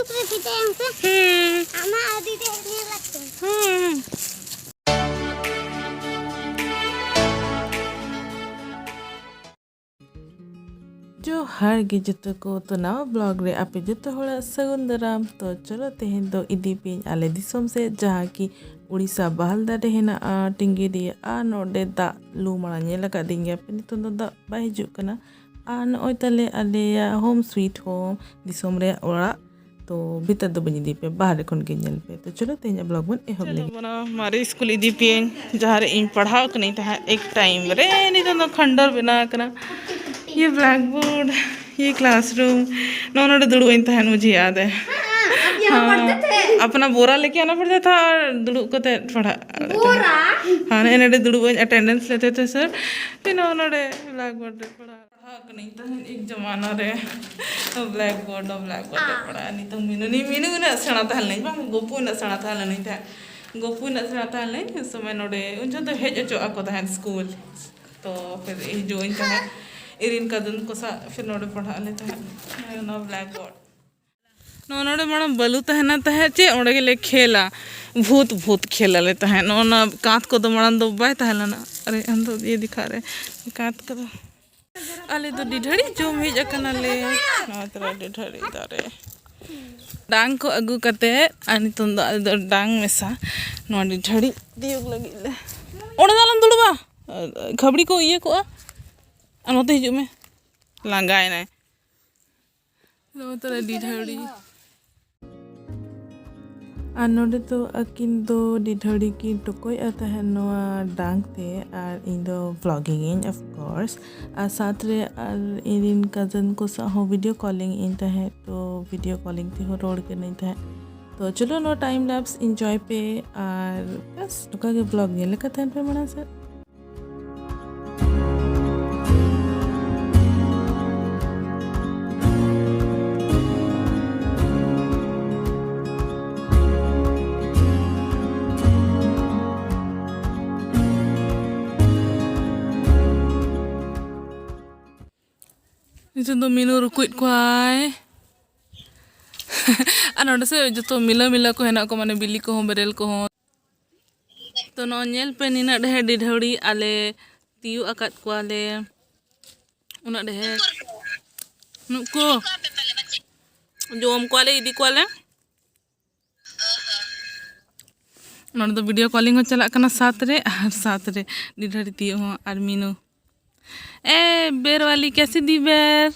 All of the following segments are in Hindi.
kita yang se. Ama adi dehernya lagi. जोहार गे जतो को तो नवा ब्लॉग रे आपे जतो होड़ा सगुन दराम तो चलो तेहेन दो इदी पेन आले दिसोम से जहाँ की उड़ीसा बहल दारे हेना टिंगे दिए नोडे दा लू माड़ा नेल दिंगे पे नितो दा बाय हिजुग कना नोय तले आले होम स्वीट होम दिसोम रे ओड़ा तो भीतर दो बनी दी पे बाहर खन के नेल पे तो चलो तेहेन ब्लॉग बन एहब ले बना मारे स्कूल इदी पेन जहाँ रे इन पढ़ाओ क नहीं था एक टाइम रे नितो दा खंडर बना कना ये ब्लैक बोर्ड ये क्लासरूम नोनोडे दुड़ू इन तहन मुझे याद है। हाँ, अपना बोरा लेके आना पड़ता था और दुड़ू को पढ़ा हाँ नोडे दुड़ू अटेंडेंस लेते थे सर फिर नोनोडे ब्लैक बोर्ड रे पढ़ा नहीं था एक जमाना रे ब्लैक बोर्ड रे पढ़ा नहीं तो मीनू ने सेना था नहीं बांग गोपू ने सेना था नहीं था गोपू ने सेना था नहीं उस समय नोडे उन जो तो हेज अचो आको था स्कूल तो फिर जो इन था इरिन कदन को सा फिर नोडे पढ़ा लेते हैं नो ब्लैक बोर्ड नोडे माड़ा बलू तहना तहे चे ओंडे गेले खेला भूत खेला लेते हैं नोना कांत को दो माड़ा दो बाय तहला ना अरे हम तो ये दिखा रहे कांत को आले तो डिढड़ी जो मेज अकना ले नातरा डिढड़ी दारे डांग को अगु कते आनी तुम दो डांग मेसा नो डिढड़ी दियोग लगी ले ओंडे दालम दुड़बा खबड़ी को ये को नोते हिजुग में लांगाय ना नोतरा डिढड़ी नोडे तो अकिन दो डिढड़ी की टोकोय आता है नोआ डांग ते और इन दो व्लॉगिंग इन ऑफ कोर्स और साथ रे और इन कजन को सा हो वीडियो कॉलिंग इन है तो वीडियो कॉलिंग ते हो रोड के नहीं था तो चलो नो टाइम लैप्स एंजॉय पे और बस टोका के व्लॉग ये लेकर थे पे मना sir itu minu rukuit kuai node se joto mila ko hena ko mane bili ko berel ko to no nyel pe nina deher didhaori ale tiu akat ko ale una deher nuko jom ko ale idi ko ale node do video calling ho chalak kana साथ रे didhaori tiu ho ar minu बेर वाली कैसी दी बेर?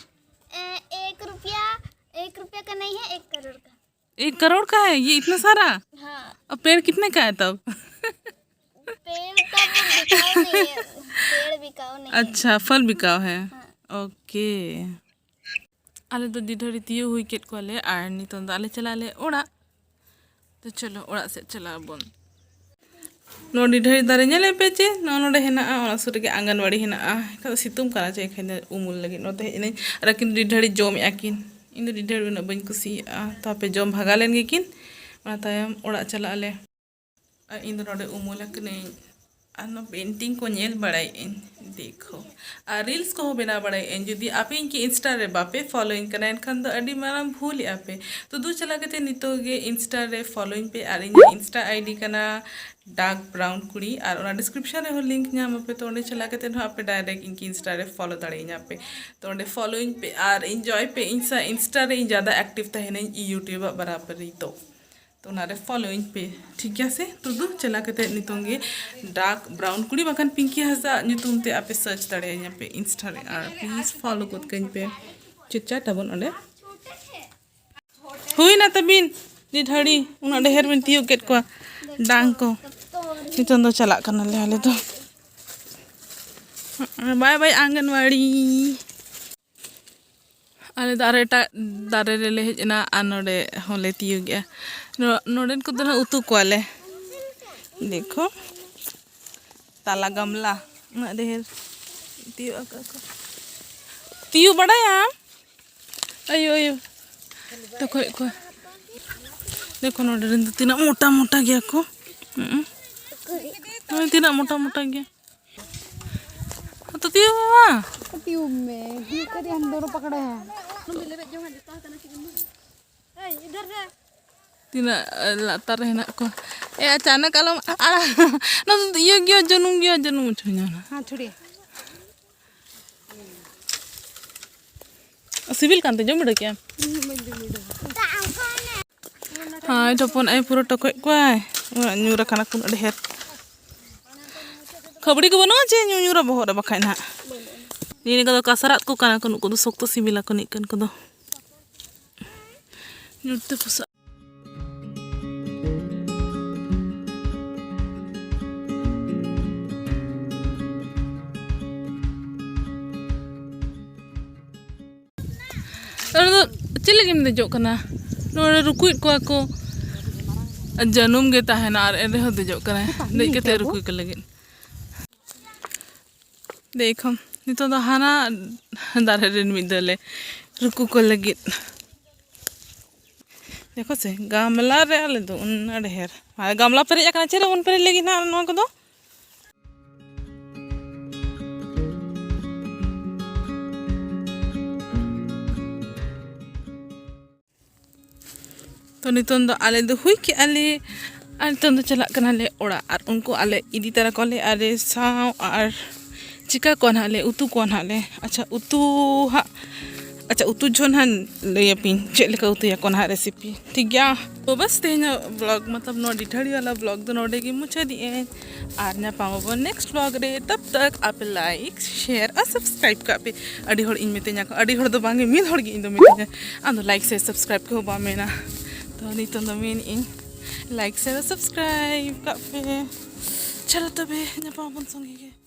1 रुपया का नहीं है 1 करोड़ का 1 करोड़ का है ये इतना सारा? हाँ। अब पेड़ कितने का है तब? पेड़ का बिकाऊ नहीं है पेड़ बिकाऊ नहीं अच्छा फल बिकाऊ है हाँ। ओके आले तो डिढड़ी तियो हुई केट को आले आर नितों आले चला ले ओड़ा तो चलो ओड़ा से चला बोन नो डिढड़ी दारे नेले पे चे नोडे हेना ओना सुर के आंगनवाड़ी हेना का सितुम करा चे खने उमुल लगी नोते इने रकिन डिढड़ी जोम याकिन इन डिढड़ी उना बन कुसी तापे जोम भागा लेन गे किन ओना तायम ओड़ा चला ले इन नोडे उमुल कने आनो पेंटिंग को नेल बड़ाई इन देखो रील्स को बना बड़ाई इन जदी आपे इनकी इंस्टा रे बापे फॉलोइंग करना इनखान दो अडी माराम भूल आपे तो दू चला के नितो गे इंस्टा रे फॉलोइंग पे और इन इंस्टा आईडी कना डार्क ब्राउन कुड़ी और डिस्क्रिप्शन रे हो लिंक नाम पे तो ओंडे चला के आपे डायरेक्ट इनकी इंस्टा रे फॉलो दाड़े पे तो ओंडे फॉलोइंग पे और एंजॉय पे इंस्टा रे ज़्यादा एक्टिव तहने यूट्यूब बराबर ही तो नारे फॉलोइंग पे ठीक है से तो दू चला के नितोंगे डार्क ब्राउन कुड़ी बखान पिंकी हसा नितुम ते आपे सर्च दाड़े यहाँ पे इंस्टा रे और प्लीज फॉलो को कहीं पे चिच्चा tabon ओंडे हुई ना तबिन डिढड़ी उना देहर बिन तियो केट को डांग को नितों दो चला करना ले आले तो बाय बाय आंगनवाड़ी आले दारे रे ले हेजना नोडे होले तियो गया नोडेन को दना उतु को आले देखो ताला गमला ना देहर तियो बड़ा यार अयो तो को देखो नोडेन तो तीना मोटा गया को तीना मोटा गया तो ट्यूब में ये करी हम दोनों पकड़े हैं इधर से tina latar henak ko achanak alam ala no iyo gyo janum chunya na हाँ छोड़िए सिविल कांते जम रे क्या हां तपन आई पूरा टकोय क्वाय nyura kana kun deher खबड़ी को बनो चे nyura bohor ba khaina ni ko kasarat ko kana kun ko sokto sibila ko nikan ko do nyurte pusa चिल्ले गिम दे जो कना नोरे रुकुई को को जनम गे ताहेना आर एरे हो दे जो कना दे केते रुकुई के लगे देखम नितो द हाना दारे रेन मिदले रुकु को लगे देखो से गामला रे आले दो उन अडेहर गामला पेरे या कना चेरे उन पेरे लगी ना नो को दो तो नितों दो आले दो हुई कि आले नितों दो चला कना ले ओड़ा और उनको आले इदी तरह को ले आले साव और चिका कौन हाले उतु कौन हाले अच्छा उतु जोन हन ले पिन चेले का उतु या कौन हा रेसिपी ठीक गया तो बस तेना ब्लॉग मतलब नो डिठाड़ी वाला ब्लॉग दो नोडे की मुझे दिए और ना पावो नेक्स्ट ब्लॉग रे तब तक आप लाइक शेयर और सब्सक्राइब का पे अड़ी होड़ इन में तेना को अड़ी होड़ दो बांगे मिल होड़ की इन दो में आंदो लाइक से सब्सक्राइब को बा मेना तो नितों दो मेन इन लाइक से सब्सक्राइब का पे चलो तबे ना पावो संगे